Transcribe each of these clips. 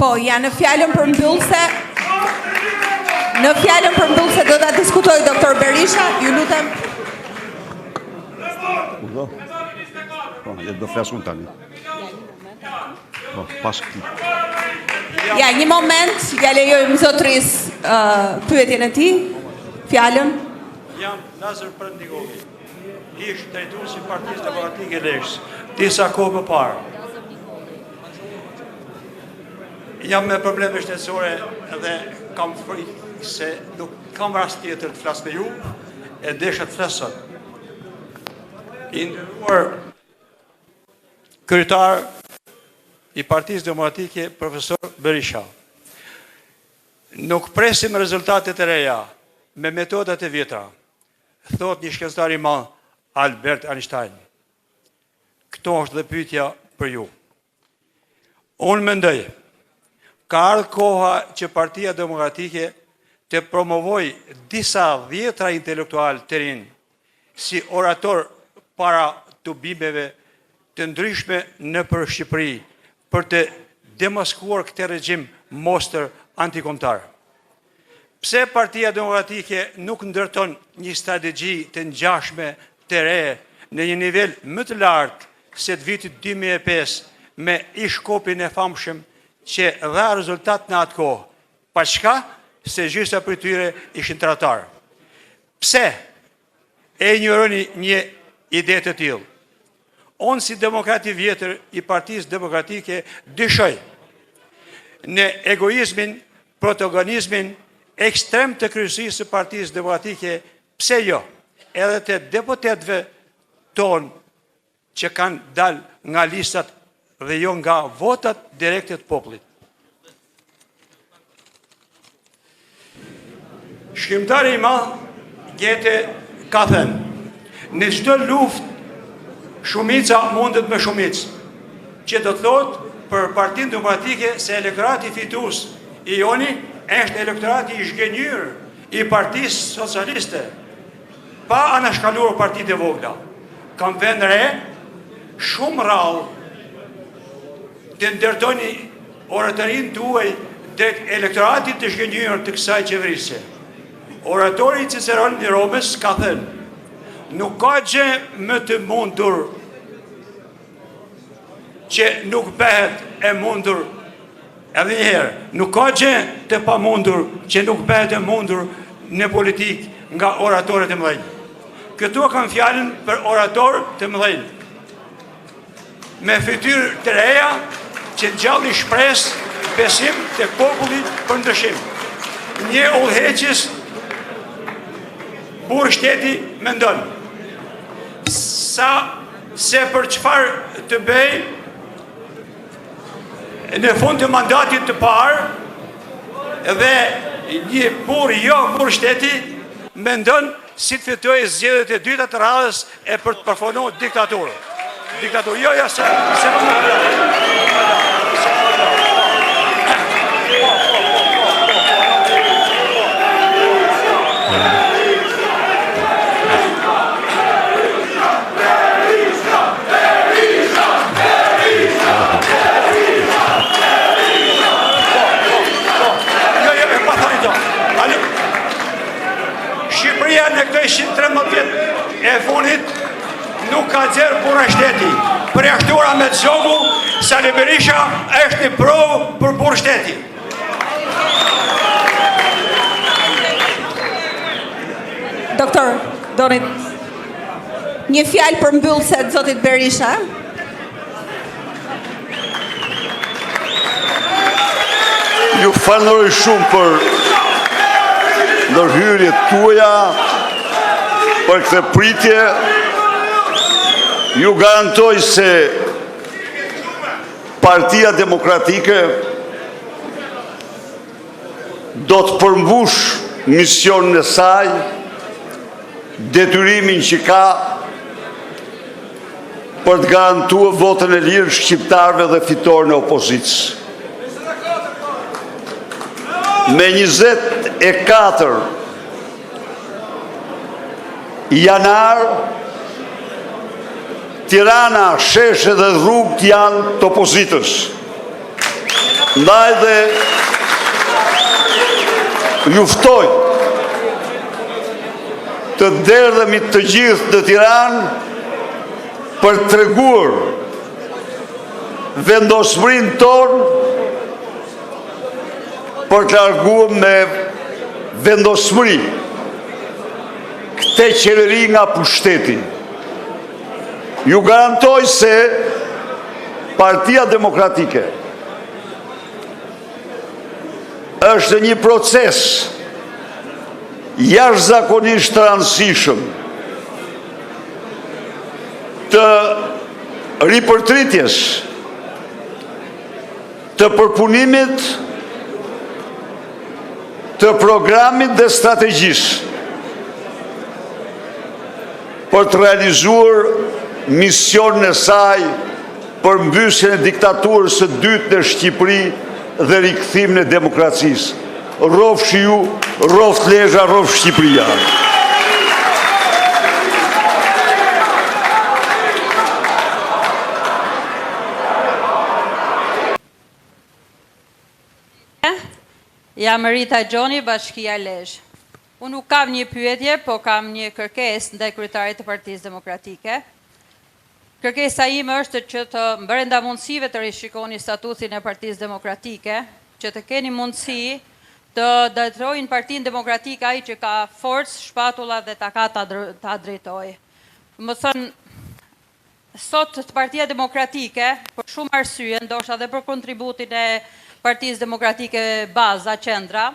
Po, janë në fjalën përmbyllëse. Në fjalën përmbyllëse do ta diskutoj doktor Berisha, ju lutem. Po, do flasun tani. Po, pas këtij. Ja, një moment, ja lejojmë zotris pyetjen e tij, fjalën. Jam Nazër Prëndikovi, ish drejtuesi i Partisë Demokratike Lezhës, disa kohë më parë. Jam me probleme shtetësore dhe kam frikë se nuk kam rast tjetër të flas me ju, e desha të flas sot. I nderuar kryetar i Partisë Demokratike, profesor Berisha. Nuk presim rezultatet e reja me metodat e vjetra, thot një shkencëtar i madh Albert Einstein. Këto është dhe pyetja për ju. Unë mendoj, ka ardhur koha që Partia Demokratike të promovoj disa vjetra intelektual të rinj si orator para tubimeve të ndryshme në për Shqipëri, për të demaskuar këtë regjim monster antikombëtar. Pse Partia Demokratike nuk ndërton një strategji të ngjashme të re në një nivel më të lartë se të vitit 2005 me ish-kopin e famshëm që dha rezultat në atë kohë, pa çka se gjysa për tyre ishin tratar. Pse e injoroni një ide të tillë? Unë si demokrat i vjetër i Partisë Demokratike dyshoj në egoizmin, protagonizmin ekstrem të kryesisë së Partisë Demokratike, pse jo, edhe të deputetëve tonë që kanë dalë nga listat dhe jo nga votat direkte të popullit. Shkrimtari i madh Goethe ka thënë, në çdo luftë shumica mundet me shumicë, që do të thotë për Partinë Demokratike se elektorati fitues i joni është elektorati i zhgënjur i Partisë Socialiste, pa anashkaluar partitë e vogla. Kam vënë re shumë rrallë të ndërtoni oratorin tuaj drejt elektoratit të zhgënjur të kësaj qeverisje. Oratori Ciceron i Romës ka thënë, nuk ka gjë më të mundur që nuk bëhet e mundur, edhe njëherë, nuk ka gjë të pa mundur që nuk bëhet e mundur në politik nga oratorët e mëdhenj. Këtu kam fjalën për orator të mëdhenj, me fytyrë të reja që ngjalli shpresë, besim të popullit për ndryshim. Një udhëheqës burr shteti mendon se për çfarë të bëj në fund të mandatit të parë dhe një burr shteti mendon si të fitojë zgjedhjet e dyta të radhës e për të përfunduar diktaturën. Diktaturë, jo, se Shqipëria në këto 113 vjet e fundit nuk ka nxjerrë burra shteti. Përjashtuara me zogu, Sali Berisha është një provë për burr shteti. Doktor, doni një fjalë përmbyllëse të zotit Berisha. Ju falenderoj shumë për ndërhyrjet tuaja, për këtë pritje. Ju garantoj se Partia Demokratike do të përmbush misionin e saj, detyrimin që ka për të garantuar votën e lirë shqiptarëve dhe fitoren e opozicës. Me 24 janar, Tirana, Sheshe dhe Rrugët janë të opozitës. Ndaj dhe juftoj të derdhemi të gjithë në Tiranë për të treguar vendosmërinë tonë për të larguar me vendosmëri këtë qeveri nga pushteti. Ju garantoj se Partia Demokratike është një proces jashtëzakonisht të rëndësishëm të ripërtritjes, të përpunimit të programit dhe strategjisë për të realizuar misionin e saj për mbylljen e diktaturës së dytë në Shqipëri dhe rikthimin e demokracisë. Rrofsh ju, rroft Lezhë, rroft Shqipëria. Jam Rita Gjoni, Bashkia Lezhë. Unë nuk kam një pyetje, po kam një kërkesë ndaj kryetarit të Partisë Demokratike. Kërkesa ime është që të brenda mundësive të rishikoni statutin e Partisë Demokratike, që të keni mundësi të drejtojnë Partinë Demokratike ai që ka forcë, shpatulla dhe takat ta drejtojë. Më thënë, sot të Partia Demokratike, për shumë arsye, ndoshta dhe për kontributin e Partisë Demokratike baza, qendra,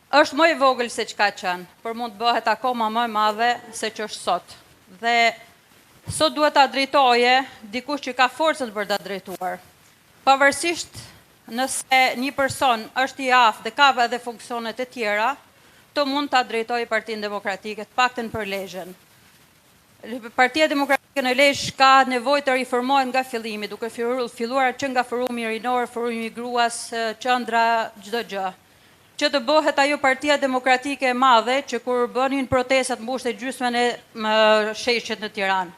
është më i vogël se çka qenë, por mund të bëhet akoma më e madhe se që është sot. Dhe sot duhet ta drejtoje dikush që ka forcën për ta drejtuar. Pavarësisht nëse një person është i aftë dhe ka edhe funksionet e tjera, të mund ta drejtojë Partinë Demokratike, të paktën për Lezhën. Partia Demokratike në Lezhë ka nevojë të riformohet nga fillimi, duke filluar që nga forumi rinor, forumi gruas, qendra, çdo gjë. Që të bëhet ajo Partia Demokratike e madhe që kur bënin protestat mbushte gjysmën e sheshit në Tiranë.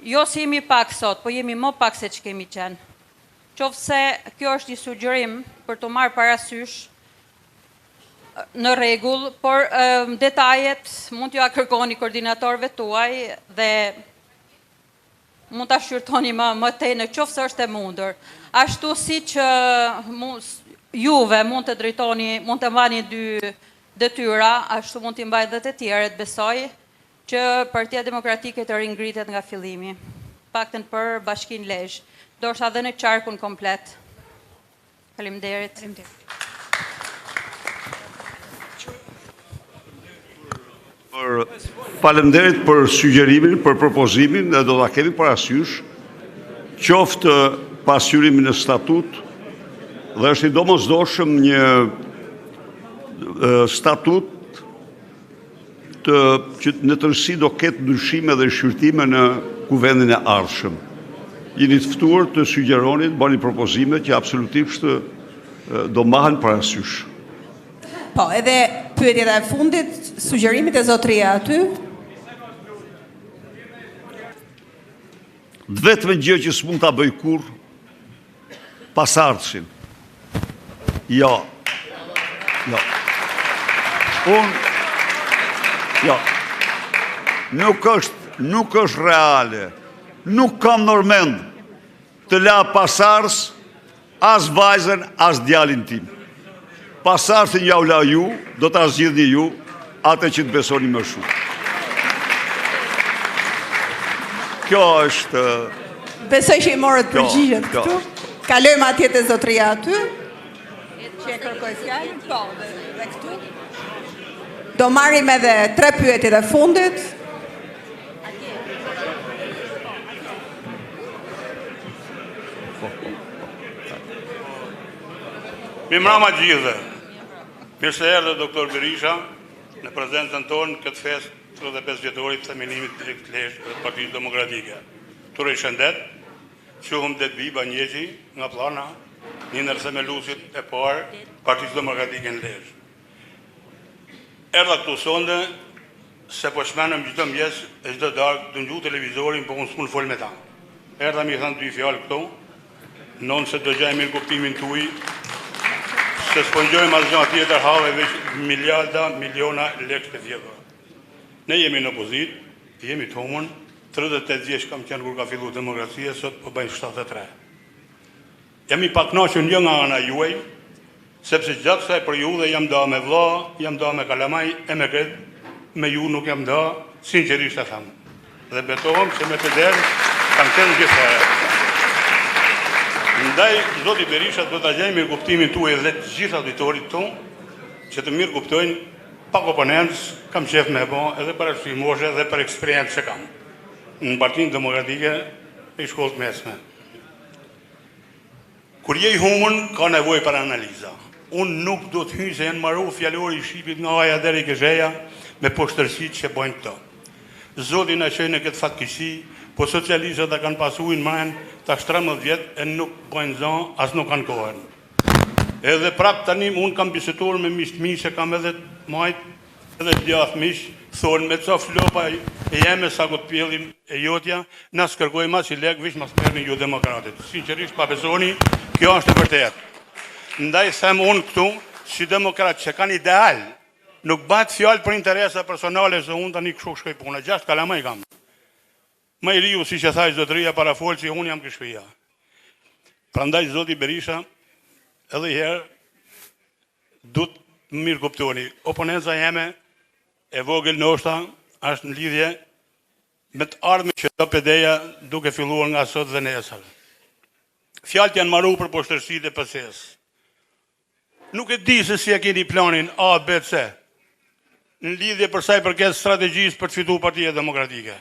Jo si jemi pak sot, po jemi më pak se që kemi qenë. Qofse kjo është një sugjerim për të marrë parasysh në rregull, por detajet mund t'ju kërkoni koordinatorëve tuaj dhe mund ta shqyrtoni më tej në qofse është e mundur. Ashtu siç juve mund të drejtoni, mund të mbani dy detyra, ashtu mund t'i mbajnë dhe të tjerët, besoj që Partia Demokratike të ringritet nga fillimi, paktën për Bashkinë Lezhë, ndoshta edhe në qarkun komplet. Faleminderit. Faleminderit për sugjerimin, për propozimin, dhe do ta kemi parasysh qoftë pasqyrimin e statut, dhe është i domosdoshëm një statut që në tërësi do ketë ndryshime dhe shqyrtime në kuvendin e ardhshëm. Jeni të ftuar të sugjeroni, të bëni propozime që absolutisht do mbahen parasysh. Po, edhe pyetja e fundit, sugjerimit e zotëria aty. Vetëm gjë që s'mund ta bëj kurrë, pasardhësin. Jo. Nuk është reale. Nuk kam normend të la pasardhës as vajzën, as djalin tim. Pasardhën ja u la ju, do ta zgjidhni ju, atë që të besoni më shumë. Kjo është... Besoj që i morët përgjigjet këtu. Kalojmë atje te zotëria aty. Që e kërkoj fjalën, po, dhe këtu. Do marrim edhe 3 pyetjet e fundit. Mirëmbrëma gjithëve. Mirë se erdhe doktor Berisha në prezencën tonë këtë festë 35 vjetorit të themelimit të Lezhë të Partisë Demokratike. Të rishëndet, quhëm Detbi Banjeqi nga Pllana, një ndër themeluesit e parë Partisë Demokratike në Lezhë. Erdha këtu sonde se po shmenëm çdo mëngjes e çdo darkë të ngju televizorin, po unë s'mund fol me ta. Erdha mi thënë 2 fjalë këtu non se do gjaj mirë kuptimin tuaj, se s'po ngjojmë asgjë tjetër, have veç miliarda, miliona lekë të vjetra. Ne jemi në opozit, jemi të humën, 38 vjeç kam qenë kur ka filluar demokracia, sot po bëjnë 73. Jam i pakënaqur jo nga ana juaj, sepse gjatë kësaj periudhe jam da me vlla, jam da me kalamaj e me kret, me ju nuk jam da, sinqerisht e them. Dhe betohem se me të derë kam qenë gjithëherë. Ndaj, zoti Berisha do ta gjej mirë kuptimin tuaj dhe të gjithë auditorit tonë, që të mirë kuptojnë pak oponentës kam qef me bo, edhe për arsimoshe dhe për eksperiencë që kam në Partinë Demokratike e shkollës mesme. Kur je i humën, ka nevojë për analiza. Unë nuk do të hyj se janë marrë fjalori i shqipit nga aja deri Gëzheja me poshtërsitë që bojnë këto. Zoti na çojë në këtë fatkeqësi, po socialistët e kanë pasuin mën tash 13 vjet e nuk bojnë zonë, as nuk kanë kohën. Edhe prap tani unë kam biseduar me miqtë se kam edhe majt edhe djathtë miq, thonë me ca flopa e jeme sa gut pjellim e jotja, na skërkojmë as i lek vish mas merrni ju demokratët. Sinqerisht pa besoni, kjo është e vërtetë. Ndaj them unë këtu, si demokrat që kanë ideal, nuk bëhet fjalë për interesa personale se unë tani kështu shkoj puna. 6 kalamaj kam. Më i riu, si që thaj zotëria para folë që unë jam këshpia. Prandaj zoti Berisha, edhe herë, du të mirë kuptoni. Oponenca jeme e vogël ndoshta është në lidhje me të ardhmen që do PD-ja duke filluar nga sot dhe nesër. Fjalët janë marru për poshtërsitë e PS-s. Nuk e di se si e keni planin A, B, C në lidhje për sa i përket strategjisë për të fituar Partia Demokratike.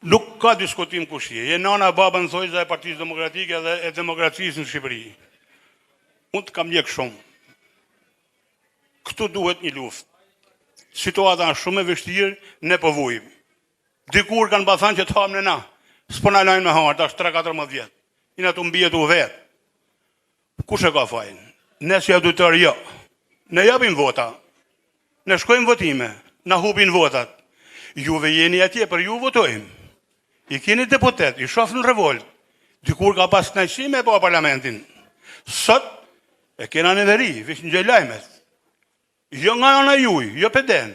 Nuk ka diskutim kushje. Je nana baba në thojza e Partisë Demokratike dhe e demokracisë në Shqipëri. Unë të kam ndjek shumë. Këtu duhet një luftë. Situata është shumë e vështirë, ne po vujmë. Dikur kanë bathan që të hamë në na. S'po na lajnë me harë, tash 3-14 vjetë. Ina të mbijet u vetë. Kush e ka fajnë? Ne si auditor jo. Ne japim vota. Ne shkojmë votime. Na hupin votat. Juve jeni atje, për ju votojmë. I keni deputet, i shofë në revolt. Dikur ka pas kënaqësi me po parlamentin. Sot e kena në veri, vish në gjëjlajmet. Jo nga ana juj, jo peden.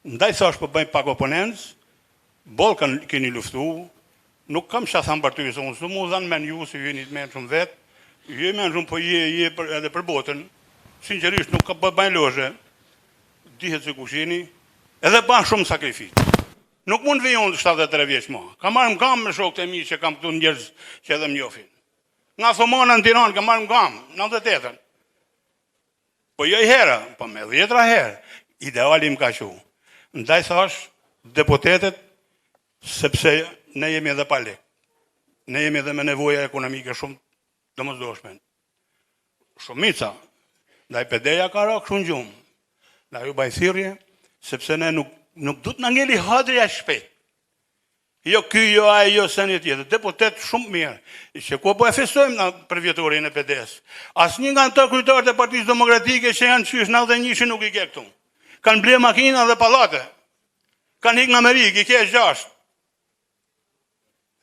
Ndaj thash po bëjmë pak oponentës, bol keni luftu, nuk kam që thamë për ty, se unë së mu dhanë men ju, se ju jeni të menë shumë vetë, ju e menë shumë po je edhe për botën, sinqerisht nuk ka bëjmë loje, dihet se kush jeni, edhe ba shumë sakrifit. Nuk mund vijon 73 vjeç ma. Ka marrë më kam me shokët e mi që kam këtu njerëz që edhe më njofin. Nga Thomana në Tiranë, ka marrë më kam, 98-ën. Po jo i hera, po me 10 herë, idealim ka që. Ndaj thash, deputetet, sepse ne jemi edhe pa lek. Ne jemi edhe me nevoja ekonomike shumë domosdoshme. Shumica, ndaj PD-ja ka rakë shumë gjumë. Ndaj ju baj thirrje, sepse ne nuk du të në ngeli hadrja shpejt. Jo ky, jo aj, jo se një tjetër. Deputet shumë mirë. Që ku po e festojmë për vjetorin e PD-s. Asnjë nga të kryetarët e Partisë Demokratike që janë qysh 91 nuk i ke këtu. Kanë ble makina dhe pallate. Kanë hik në Amerikë, i ke 6.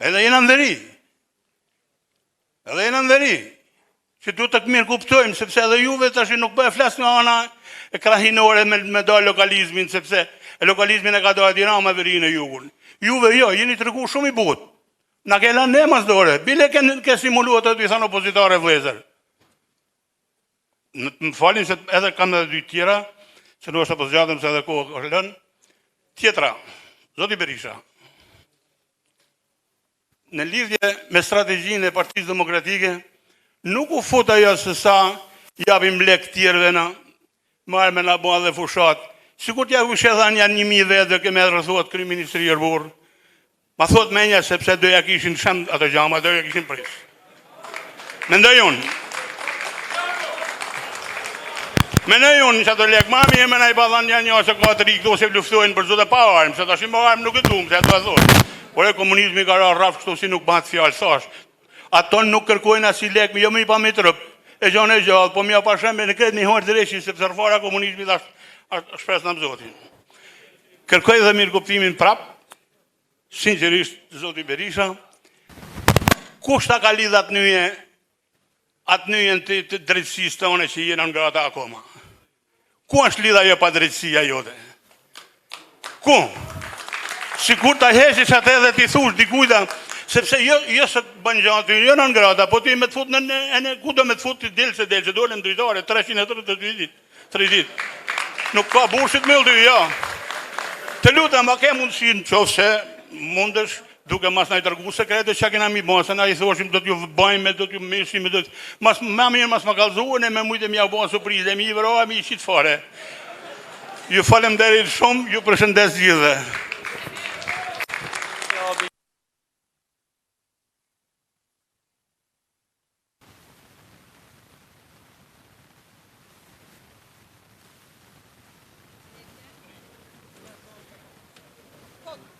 Edhe jena në veri. Edhe jena në veri. Që du të mirë kuptojmë, sepse edhe juve tash nuk bëhe flas nga ana e krahinore me do lokalizmin, sepse lokalizmin e ka do Tirana me veri në jugun. Juve jo, jeni të rëku shumë i but. Na ke lanë ne mas dore, bile ke simuluar të i thanë opozitare vlezër. Më falin se edhe kam edhe dy tjera, se nuk është apozitatëm se edhe kohë është lënë. Tjetra, zoti Berisha, në lidhje me strategjinë e Partisë Demokratike, nuk u fut ajo se sa japim lek tjerëve na, marrë me na bua dhe fushat, sikur t'ja u shedhan janë 1000 vetë dhe keme rëthuat Kryeministri Erbur. Ma thot menja sepse doja kishin shënd ato gjama, doja kishin pris. Mendoj unë. Mendoj unë që ato lek mami e mena i badhan janë një se ka të ri këto se luftojnë për zote pa armë, se ta shim armë nuk e dumë, se ato e thotë. Por e komunizmi ka ra rraf kështu si nuk bëhat fjallë, thash. Ato nuk kërkojnë as i lek, jo më i pa me trëp, e gjanë e gjallë, po mja pa shembe në kretë një horë dreqin, sepse rëfara komunizmi dhe shpres në zotin. Kërkoj dhe mirë kuptimin prap, sinqerisht zoti Berisha, Kush ta ka lidh atë nyjen të drejtësisë tonë që jena ngrata akoma? Ku është lidha jo pa drejtësia jote? Ku? Sikur ta heshish atë edhe ti thush dikujta, sepse jo se të bën gjë aty, jo në ngrata, po ti me të fut në ku do me të fut ti delse, dolën drejtore 332 ditë, 3 ditë. Nuk ka burshit me ty, ja. Të lutem, a ke mundësinë nëse mundesh duke mas na i tërgu sekrete që kena mi bënë, se na i thoshim do t'ju bëjmë, do t'ju mishim, mas ma mirë mas ma kalzuën e me mujtë mja bënë surprizë, e mi i vëroha mi i qitë fare. Ju falemderit shumë, ju përshëndes gjithë.